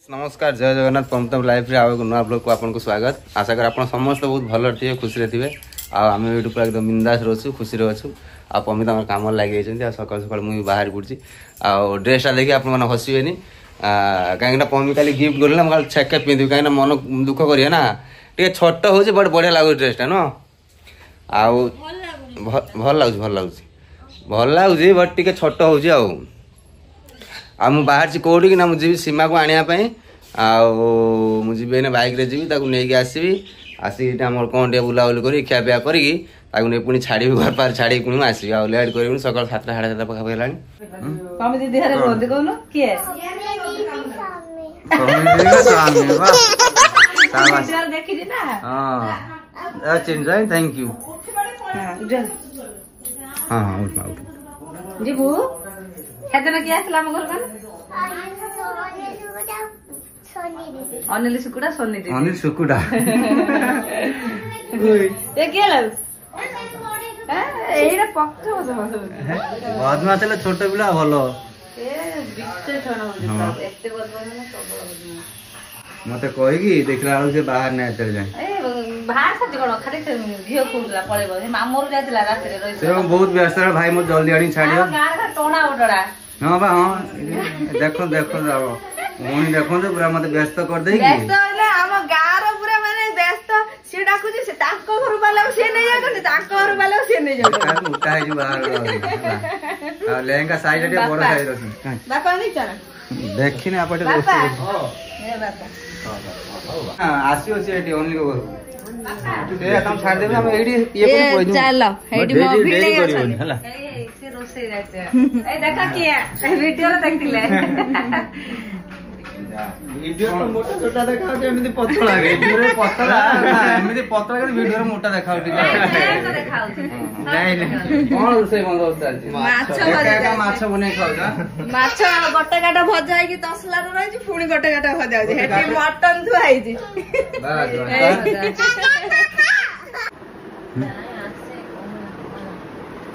नमस्कार जय जगन्नाथ पमतम लाइफ रे आवे नुआ ब्लॉग को आपन को स्वागत। आशा कर आपन समस्त बहुत भल थे खुशी थे आम ये पूरा एकदम बिंदास रोचु खुशी अच्छु आ पमित आम कम लगे सकाल सकाल मुझे बाहर पड़ी आ ड्रेसटा देखिए आप हसबे कहीं पमी खाली गिफ्ट कर ना छेके पिंधि कहीं मन दुख करिए ना टे छोट हो बट बढ़िया लगुच ड्रेसटा न आउ भल लगुच भल लगुच बट टे छोट हो बाहर कौटी कि ना मुझे सीमा को आने मुझे बैक रे जी नहीं आसबि आसिक आम कौन टे बुलाबुली कर खियापिया करी पुणी छाड़ी घर पार छाड़ी पुणी आसबि आ लेट कर सकाल 7टा साढ़े 7टा पाखा गलानी थैंक यू हाँ जीबू हेदन किए आसला हम घर कन अनिल सुकुड़ा सोनी दीदी अनिल सुकुड़ा ये के लग एइरा पक्का बदमा चले छोट पिला भलो ए बिच्चे छोड़ एते बदमा ना सब मते कहि कि देखला से बाहर नै चल जाए ए बाहर से कोन खाली घियो फुटला पळेबो हे मामोर जायतला रात रे रहि से बहुत व्यस्त है भाई मत जल्दी आनी छाड़ियो गार टोना उडड़ा हां बा हां देखो देखो जाओ मोनी देखो तो पूरा मते व्यस्त कर देई व्यस्त होले हम गार पूरा माने व्यस्त से डाकुजी से ताको घर वाला से नै जागन ताको घर वाला से नै जागन उठा है जो बाहर लहंगा साइड रे बड़ साइड रखी बापा नहीं चला देखिने आपटे बापा ए बापा हां आसियो से एटी ओनली को से हम छाड़ देबे हम एडी ये कोई कोइ चलो एडी मो भिड़े करिवनी हला ए से रोसे जाते ए देखा किया वीडियो रे देखतिले वीडियो तो मोटा छोटा देखाउ जे एमिति पतला वीडियो रे पतला एमिति पतला के वीडियो रे मोटा देखाउ देखाउ नहीं नहीं कोन रोसे बंद होता माछ का माछ बने खाउ जा माछ गट्टा काटा भजा है कि तसला रो रही पुणी गट्टा काटा भजा है हेटी मटन थु आइ जी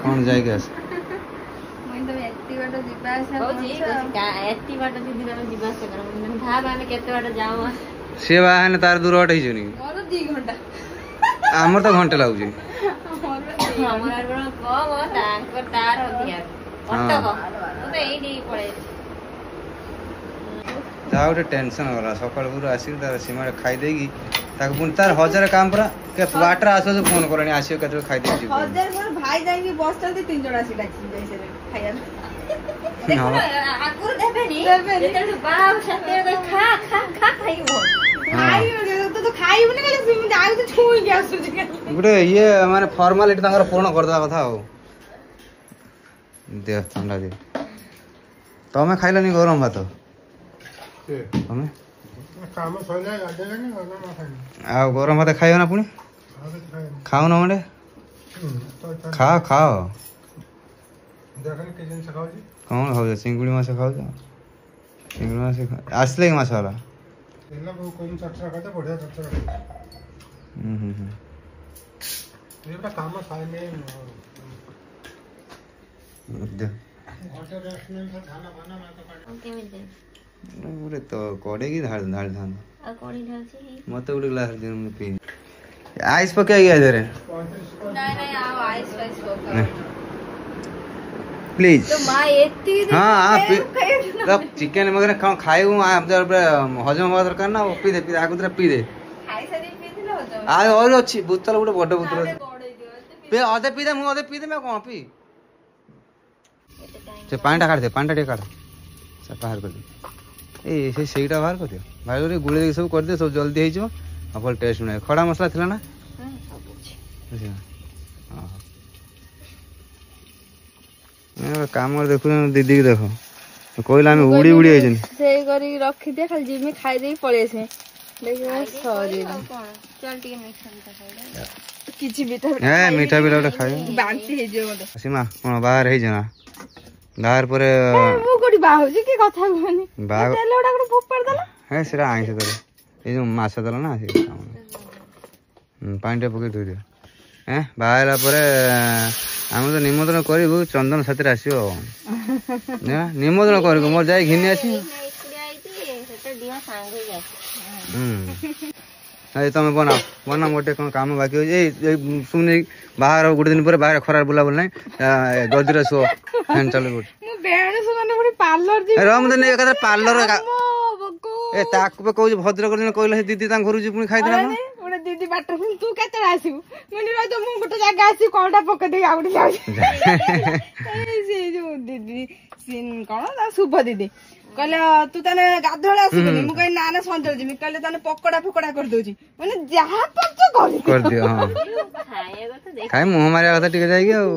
कौन जाएगा मैं तो एत्ती बाटा जिबा से होजी का एत्ती बाटा दीदी बाटा जिबा से कर मन भाब आमे केते बाटा जाऊ से बाहन तार दूर हट हिजो नी और 2 घंटा हमर तो घंटे लागु छी हमर बड़ को तांको तार अधिया अटक तो एडी पड़े जाओ टे टेंशन होला सकाळ पूरा आसी तार सीमा खाई देगी ताक पुन तार हजार काम पूरा के वाटर आसो से फोन करनी आसियो के खाई देगी हजार पर भाई जाई बस चलते 3 जणा सीटा छी जैसे खाया देखो आकुर देबेनी जेते बाप सते तो खा खा खा खाइबो खाइ तो खाइबो ने खाली सिम जाउ तो छुई के आसु जे गुटे ये माने फॉर्मालिटी तांगर पूर्ण कर देबा कथा हो दे ठंडा दे तमे खाइलनी गरम भात तमे काम सइला गाडे नहीं गरम ना खाइ आ गरम भात खाइयो ना पुनी खाओ ना मंडे खाओ खाओ देखन के जिन सखाउ जी कौन खाओ चिंगुड़ी माछ खाओ चिंगुड़ी माछ आसले माछ वाला एला को कम चटरा खाते बढ़िया चटरा ये बा काम सइले दे होटल रेस्टोरेंट से खाना बना मैं तो काट केमिते गुटे तो कोड़े की धाड़ धाड़ धान आ कोड़ी ढालसी मते गुटे ग्लास दे हम पी आइस पके गया इधर नहीं नहीं आओ आइस वाइस को प्लीज तो मां एत्ती हां आप तब चिकन वगैरह खाइबू आप हजम हवा दरकार ना पी दे आगु तरा पी दे खाइ सारी पी दिलो हजम आ और अच्छी बोतल गुटे बड़ बोतल पे अधे पी दे मु अधे पी दे मैं कोन पी से पानी काट दे पानी टे काट से बाहर कर दे ए से सेटा बाहर कर दे बाहर कर गुले दे सब कर दे सब जल्दी हे जो अपन टेस्ट में खड़ा मसला थिला ना हां ए काम कर देखु दीदी के देखो कोइला में उड़ी उड़ी आइजन से करी रखी दे खाली जिम में खाई दे पड़े से देखो सॉरी चल टी मिक्सन का खाई किछि भी तो ए मीठा भी लटा खाई बांती हे जो मते सीमा कोन बाहर हे जना बाहर पर वो कोडी बाहुजी के कथा कहनी बाग तेल ओडा को फोपर दला है सिरा आइस करे ए जो माछ दला ना से पानी टे पके धोई दे बाहला परे आम तो निमंत्रण करू चंदन साथी आसो निमंत्रण कर मोर जाए घिनी आस ତମେ ବନା ଗୋଟେ କଣ କାମ ବାକି ହଉଛି ଶୁଣି ବାହାର ଗୋଟେ ଦିନ ପରେ ବାହାର ଖରାରେ ବୁଲାବୁଲି ନାହିଁ ଗଦିରେ ଶୁଅ ଫ୍ୟାନ୍ ଚାଲୁ ଗୋଟେ ରହ ମୁଁ ନେଇ ଏକାଥରେ ପାର୍ଲର ଏ ତାକୁ କହୁଛି ଭଦ୍ରକ ଦିନ କହିଲେ ସେ ଦିଦି ତାଙ୍କ ଘରକୁ ପୁଣି ଖାଇଦେଲା ଗୋଟେ ଦିଦି ବାଟରେ ତୁ କେତେବେଳେ ଆସିବୁ ମୁଁ ଗୋଟେ ଜାଗା ଆସିବି କଳଟା ପକେଇ ଦେଇକି ଆଉ ଗୋଟେ ଯାଉଛି ସେ ଯୋଉ ଦିଦି କଣ ତା ଶୁଭ ଦିଦି କହିଲେ ତୁ ତାହେଲେ ଗାଧୁଆଳେ ଆସିବୁନି ମୁଁ କହିଲି ନା ସଞ୍ଜବେଳେ ଯିବି କହିଲେ ତାହେଲେ ପକୋଡା ଫକୋଡା କରିଦଉଛି ମାନେ ଯାହା ପାରୁଛ କରିଦିଅ ହଁ ଖାଇ ମୁହଁ ମାରିବା କଥା ଟିକେ ଯାଇକି ଆଉ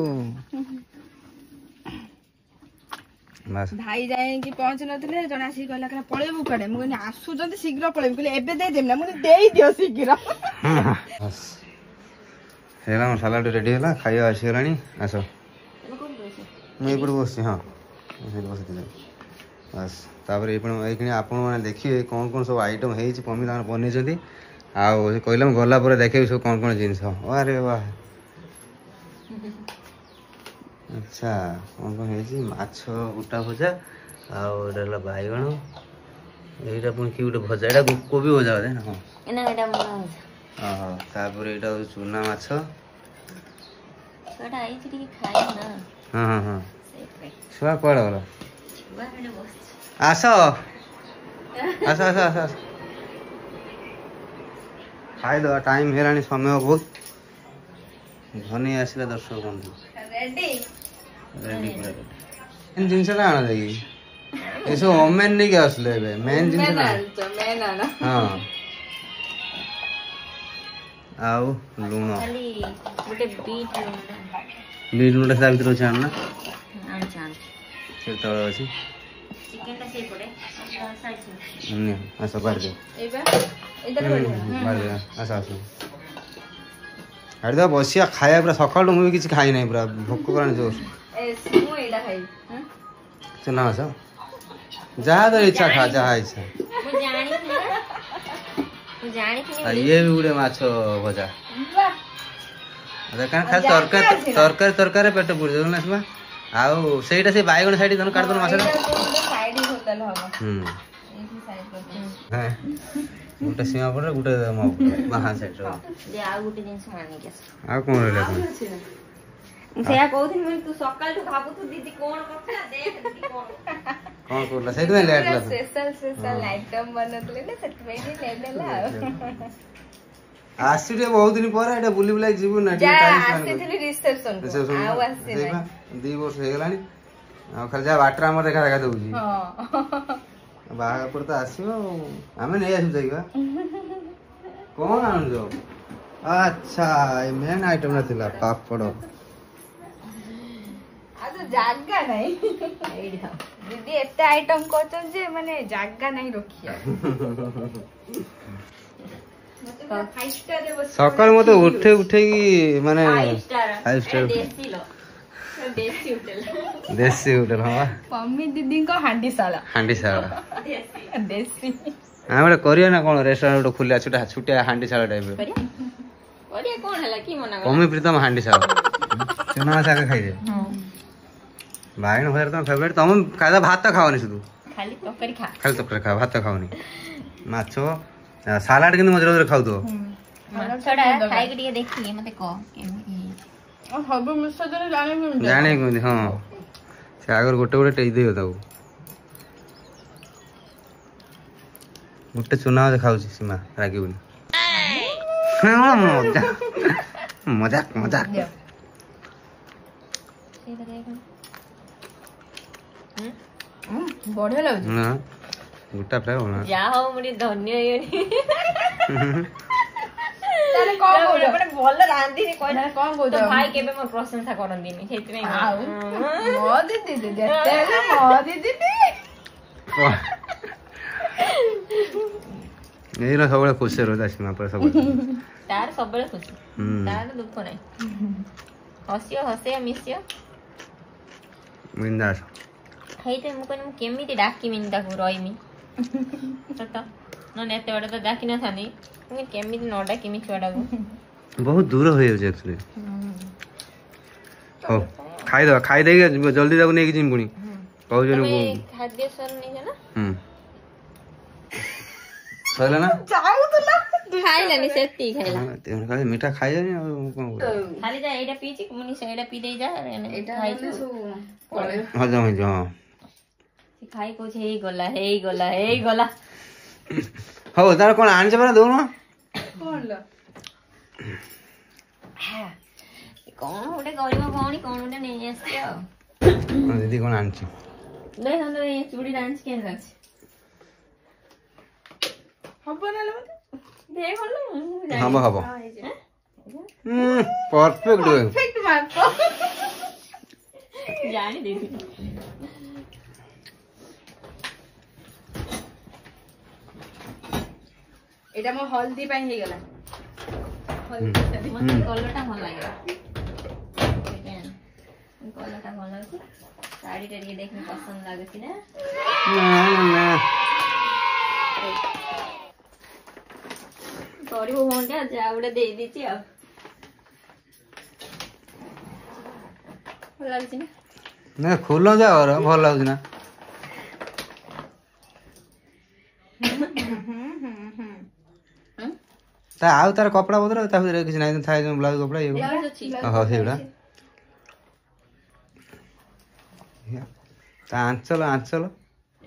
ଭାଇ ଯାଇକି ପହଞ୍ଚି ନଥିଲେ ଜଣେ ଆସିକି କହିଲା କହିଲା ପଳେଇବୁ କୁଆଡେ ମୁଁ କହିଲି ଆସୁଛନ୍ତି ଶୀଘ୍ର ପଳେଇବୁ କହିଲେ ଏବେ ଦେଇଦେବି ନା ମୁଁ ଦେଇଦିଅ ଶୀଘ୍ର ହେଇଗଲା ମୋ ସାଲାଡ ରେଡି ହେଲା ଖାଇବା ଆସିଗଲାଣି ଆସ ମୁଁ ଏପଟେ ବସିଛି ହଁ ସେଇଠି ବସିଥିଲି ବାସ୍ ତାପରେ ଏଇଖିଣି ଆପଣମାନେ ଦେଖିବେ କ'ଣ କ'ଣ ସବୁ ଆଇଟମ୍ ହେଇଛି ମମି ତାଙ୍କର ବନେଇଛନ୍ତି ଆଉ ସେ କହିଲେ ମୁଁ ଗଲା ପରେ ଦେଖେଇବି ସବୁ କ'ଣ କ'ଣ ଜିନିଷ ଆରେ ବା ଆଚ୍ଛା କ'ଣ କ'ଣ ହେଇଛି ମାଛ ଗୋଟା ଭଜା ଆଉ ଏଇଟା ହେଲା ବାଇଗଣ ଏଇଟା ପୁଣି କି ଗୋଟେ ଭଜା ଏଇଟା କୋବି ଭଜା ବୋଧେ ନା ହଁ ଓହୋ ତାପରେ ଏଇଟା ହେଉଛି ଚୁନା ମାଛ ହଁ ହଁ ହଁ ଛୁଆ କୁଆଡ଼େ ଗଲ ଆସ ଆସ ଆସ ଆସ ଆସ ଖାଇଦେବା ଟାଇମ୍ ହେଲାଣି ସମୟ ବହୁତ ଧନୀ ଆସିଲେ ଦର୍ଶକ ବନ୍ଧୁ ଜିନିଷଟା ଆଣ ଦେଇକି ଏସବୁ ଓମେନ୍ ନେଇକି ଆସିଲେ ଏବେ ମେନ୍ ଜିନିଷ ହଁ ଆଉ ଲୁଣ ବିଟ୍ ଲୁଣ ତା ଭିତରେ ଅଛି ଆଣ ନା ସେ ତଳେ ଅଛି ଆସ ବାହାରିଦିଅ ବାହାରିଦିଅ ଆସ ଆସ ଛାଡ଼ିଦେବା ବସିବା ଖାଇବା ପୁରା ସକାଳୁ ମୁଁ ବି କିଛି ଖାଇ ନାହିଁ ପୁରା ଭୋକ କଲାଣି ଜୋର ଚୁନା ମାଛ ଯାହା ତ ଇଚ୍ଛା ଖା ଯାହା ଇଚ୍ଛା ଇଏ ବି ଗୋଟେ ମାଛ ଭଜା ଖାଲି ତରକାରୀ ପେଟ ପୁରି ଦେବୁ ନା ସିବା ଆଉ ସେଇଟା ସେ ବାଇଗଣ ସାଇଡ୍ ଧନ କାଟିଦେଲ ମାଛଟା ଗୋଟେ ସୀମା ପଟେ ଗୋଟେ ବାହା ସାଇଡ୍ ଆଉ କ'ଣ ରହିଲା ସେଇଆ କହୁଥିଲି ତୁ ସକାଳଠୁ ଭାବୁଛୁ ଦିଦି କଣ କରୁଥିଲା କ'ଣ କରୁଥିଲା ସେଇଥିପାଇଁ ଲେଟ୍ ହେଲା ସ୍ପେଶାଲ ଆଇଟମ ବନଉଥିଲେ ନା ସେଥିପାଇଁ ଲେଟ୍ ହେଲା ଆଉ ଆସିଛୁ ଟିକେ ବହୁତ ଦିନ ପରେ ଏଇଟା ବୁଲି ବୁଲାଇ ଯିବୁ ନା ଆସିଥିଲି ରିସେପସନ 2 ବର୍ଷ ହେଇଗଲାଣି ଆଉ ଖାଲି ଯାହା ବାଟରେ ଆମର ଦେଖା ଦଉଛି ବାହାଘର ପରେ ତ ଆସିବ ଆଉ ଆମେ ନେଇ ଆସିବୁ ଯାଇକି କ'ଣ ଆଣୁଛ ଆଚ୍ଛା ମେନ୍ ଆଇଟମ ଥିଲା ପାପଡ଼ ଜାଗା ନାହିଁ ଦିଦି ଏତେ ଆଇଟମ କରୁଛନ୍ତି ଯେ ମାନେ ଜାଗା ନାହିଁ ରଖିବା ସକାଳୁ ମତେ ଉଠେଇକି ମାନେ ଦେଶୀ ହୋଟେଲ ହଁ ମମି ଦିଦିଙ୍କ ହାଣ୍ଡିଶାଳ ଦେଶୀ ଆମେ ଗୋଟେ କରିବା ନା କ'ଣ ରେଷ୍ଟୁରାଣ୍ଟ ଗୋଟେ ଖୋଲିବା ଛୋଟିଆ ହାଣ୍ଡିଶାଳ ଟାଇପ ମମି ପ୍ରୀତମ ହାଣ୍ଡିଶାଳ ଚୁନା ମାଛ ଆଗେ ଖାଇଦେ ବାଇଗଣ ଭଜା ତମ ଫେଭରେଟ୍ ତମେ ଖାଇବା ଭାତ ଖାଅନି শুধু ଖାଲି ତରକାରୀ ଖାଅ ଭାତ ଖାଅନି ମାଛ ସାଲାଡ କିନ୍ତୁ ମଝିରେ ମଝିରେ ଖାଉଥିବ ଜାଣି କେମିତି ହଁ ସେ ଆଗରୁ ଗୋଟେ ଗୋଟେ ଟେଇ ଦେଇବ ତାକୁ ଗୋଟେ ଚୁନା ମାଛ ଖାଉଛି ସୀମା ରାଗିବୁନି ମଜାକ ମଜାକ ବଢିଆ ଲାଗୁଛି ଗୋଟା ପ୍ରାୟ ଯାହା ହଉ ମୁଁ ଟିକେ ଧନ୍ୟ ହେଇଗଲି ଭଲ ରାନ୍ଧିନି କହିଲା କଣ କହୁଛ ଭାଇ କେବେ ମୋର ପ୍ରଶଂସା କରନ୍ତିନି ସେଥିପାଇଁ ଏଇନା ସବୁବେଳେ ଖୁସି ରହୁଛି ସୀମା ପରେ ସବୁ ତାର ସବୁବେଳେ ଖୁସି ତାର ଦୁଃଖ ନାହିଁ ହସିବ ହସିବ ମିଶିବ ବିନ୍ଦାସ ହେଇଥିବ ମୁଁ କହିଲି ମୁଁ କେମିତି ଡାକିମିନି ତାକୁ ରହିମି ସତ ନହେଲେ ଏତେ ବାଟ ତ ଡାକି ନଥାନ୍ତି ମୁଁ କେମିତି ନ ଡାକିମି ଛୁଆଟାକୁ ବହୁତ ଦୂର ହେଇଯାଉଛି ଆକ୍ଚୁଆଲି ହଉ ଖାଇଦେବା ଖାଇଦେଇକି ଜଲ୍ଦି ତାକୁ ନେଇକି ଯିବି ପୁଣି କହୁଛନ୍ତି ଖାଦ୍ୟ ସର ନେଇଛ ନା ସଇଲା ନା ଯାଉଥିଲା ଖାଇଲାନି ସେତିକି ଖାଇଲା ତେଣୁ ଖାଲି ମିଠା ଖାଇଯାନି ଆଉ କଣ କରିବା ଖାଲି ଯା ଏଇଟା ପିଇଛି ମୁନି ସେଇଟା ପିଇ ଦେଇ ଯା ଏଇଟା ଖାଇଛୁ ସବୁ ହଜମ ହେଇଯିବ ହଁ ସେ ଖାଇ କହୁଛି ହେଇଗଲା ହଉ ତାର କଣ ଆଣିଛ ପରା ଦଉନ କଣ ଲୋ କଣ ଗୋଟେ ଗରିବ ଭଉଣୀ କଣ ଗୋଟେ ନେଇ ଆସିଛି ଆଉ ଦିଦି କଣ ଆଣିଛି ଦେଖନ୍ତୁ ଏଇ ଚୁଡ଼ିଟା ଆଣିଛି କେମିତି ଲାଗୁଛି ହବ ନହେଲେ ମତେ ଦେଖନ୍ତୁ ହବ ପରଫେକ୍ଟ ଠିକ ମାପ ଜାଣି ଦେଇଥିଲି ଏଇଟା ମୋ ହଳଦୀ ପାଇଁ ହେଇଗଲା ମତେ କଲରଟା ଭଲ ଲାଗିଲା କଲରଟା ଭଲ ଲାଗୁଛି ଶାଢୀଟା ଟିକେ ଦେଖିନି ପସନ୍ଦ ଲାଗୁଛି ନା ଗରିବ ଭଉଣୀଟା ଯାହା ଗୋଟେ ଦେଇଦେଇଛି ଆଉ ଭଲ ଲାଗୁଛି ନା ଖୋଲ ଯା ଭଲ ଲାଗୁଛି ନା ତା ଆଉ ତାର କପଡା ପତ୍ର ତା ଭିତରେ କିଛି ନାହିଁ ଥାଏ ବ୍ଲାଉଜ କପଡା ଇଏ ବ୍ଲାଉଜ ଅଛି ହଁ ସେଇଗୁଡା ତା ଆଞ୍ଚଲ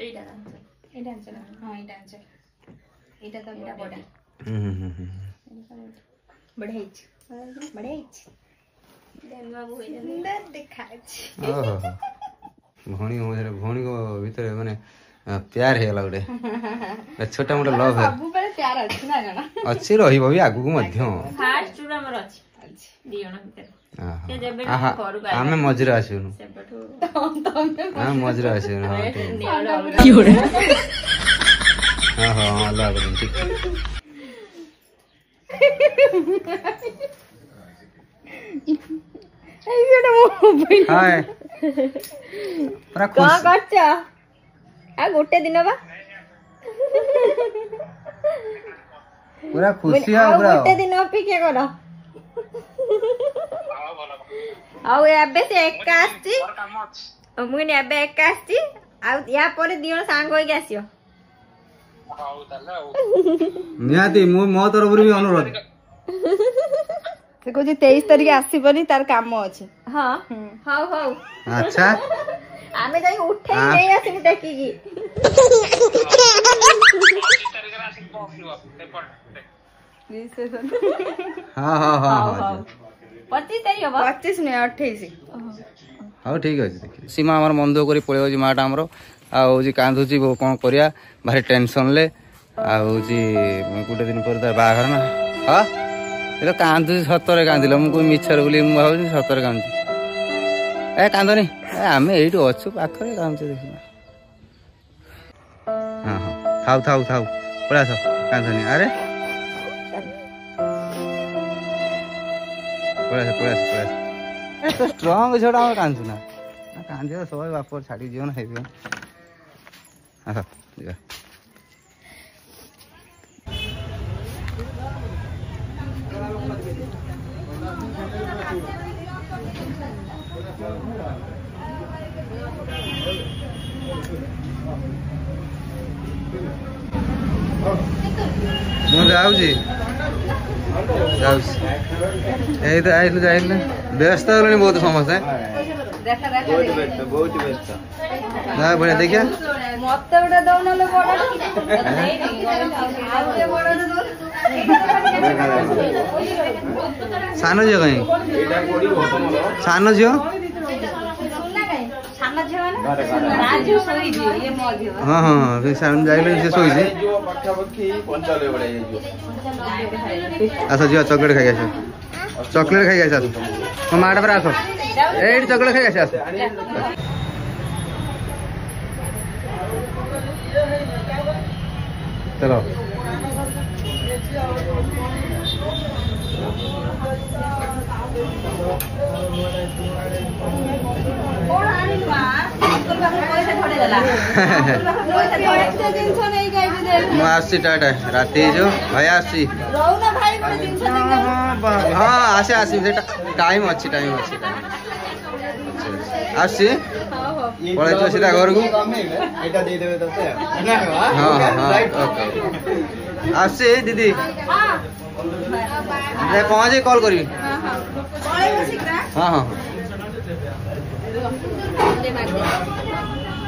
ଏଇଟା ଆଞ୍ଚଲ ହଁ ଏଇଟା ଆଞ୍ଚଲ ଏଇଟା ତ ବଡ ବଢିଆ ହେଇଛି ସୁନ୍ଦର ଦେଖାଯାଉଛି ଓହୋ ଭଉଣୀଙ୍କ ଭିତରେ ମାନେ ପ୍ୟାର ହେଇଗଲା ଗୋଟେ ଛୋଟ ମୋଟ ଲଭ୍ ସବୁବେଳେ ପ୍ୟାର ଅଛି ନା କଣ ଅଛି ରହିବ ବି ଆଗକୁ ମଧ୍ୟ ଫାଷ୍ଟ ରୁ ଆମର ଅଛି ଦି ଜଣ ଭିତରେ ସେ ଯେବେଠୁ ଘରକୁ ଆମେ ମଝିରେ ଆସିବୁନୁ ସେବେଠୁ ଆମେ ମଝିରେ ଆସିବୁନୁ ହଁ ଠିକ ହଁ ଅଲଗା କରିଦେବି ଠିକ ହାଏ ପୁରା କଣ ଖୁସି କରୁଛ ଆଉ ଗୋଟେ ଦିନ ବା ପୁରା ଖୁସି ଆଉ ପୁରା ଗୋଟେ ଦିନ ଅପେକ୍ଷା କର ଆଉ ଏବେ ସେ ଏକା ଆସିଛି ମୁଁ କହିନି ଏବେ ଏକା ଆସିଛି ଆଉ ୟା ପରେ ଦି ଜଣ ସାଙ୍ଗ ହେଇକି ଆସିବ ନିହାତି ମୁଁ ମୋ ତରଫରୁ ବି ଅନୁରୋଧ ସେ କହୁଛି 23 ତାରିଖ ଆସିବନି ତାର କାମ ଅଛି ହଁ ହଉ ଆଚ୍ଛା ଆମେ ଯାଇ ଉଠେଇ ନେଇ ଆସିବୁ ଟେକିକି ହଁ 25 ତାରିଖ ହବ 25 ନୁହେଁ 28 ହଉ ଠିକ ଅଛି ଦେଖିଲି ସୀମା ଆମର ମନ ଦୁଃଖ କରି ପଳେଇ ଯାଉଛି ମାଟା ଆମର ଆଉ ହଉଛି କାନ୍ଦୁଛି କଣ କରିବା ଭାରି ଟେନସନରେ ଆଉ ହଉଛି ଗୋଟେ ଦିନ ପରେ ତାର ବାହାଘର ନା ହଁ ଏ କାନ୍ଦୁଛି ସତରେ କାନ୍ଦିଲ ମୁଁ କୋଉ ମିଛରେ ବୋଲି ମୁଁ ଭାବୁଛି ସତରେ କାନ୍ଦୁଛି ଏ କାନ୍ଦନି ଆମେ ଏଇଠି ଅଛୁ ପାଖରେ କାନ୍ଦୁଛୁ ଦେଖିବା ହଁ ଥାଉ ପଳେଇ ଆସ କାନ୍ଦନି ଆରେ ପଳେଇ ଆସ ଷ୍ଟ୍ରଙ୍ଗ ଝିଅଟା ଆମର କାନ୍ଦୁ ନା କାନ୍ଦିବ ସবাই ବାପ ଛାଡ଼ି ଯିବ ନା ହେଇଯିବ ଆସ ଯିବା ମୁଁ ଯାଉଛି ଏଇ ତ ଯାଇଥିଲୁ ବ୍ୟସ୍ତ ହେଲେଣି ବହୁତ ସମସ୍ତେ ବଢିଆ ଦେଖିଆ ମତେ ଗୋଟେ ଦଉନଲେ ବଡ ସାନ ଝିଅ କାହିଁ ସାନ ଝିଅ ହଁ ଯାଇଲେ ସେ ଶୋଇଛି ଆସ ଝିଅ ଚକଲେଟ ଖାଇ ଆସ ଚକଲେଟ ଖାଇ ଆସ ମୋ ମାଟା ପରେ ଆସ ଏଇଠି ଚକଲେଟ ଖାଇ ଆସ ଚଲ ମୁଁ ଆସୁଛି ଟାଟା ରାତି ହେଇଯିବ ଭାଇ ଆସୁଛି ହଁ ଆସିବି ସେଟା ଟାଇମ୍ ଅଛି ଆସୁଛି ପଳେଇଯିବ ସିଧା ଘରକୁ ହଁ ଓକେ आसे दीदी हाँ पहुँचे कॉल करी हाँ हाँ पळेइबो शीघ्र हाँ हाँ दे मार दे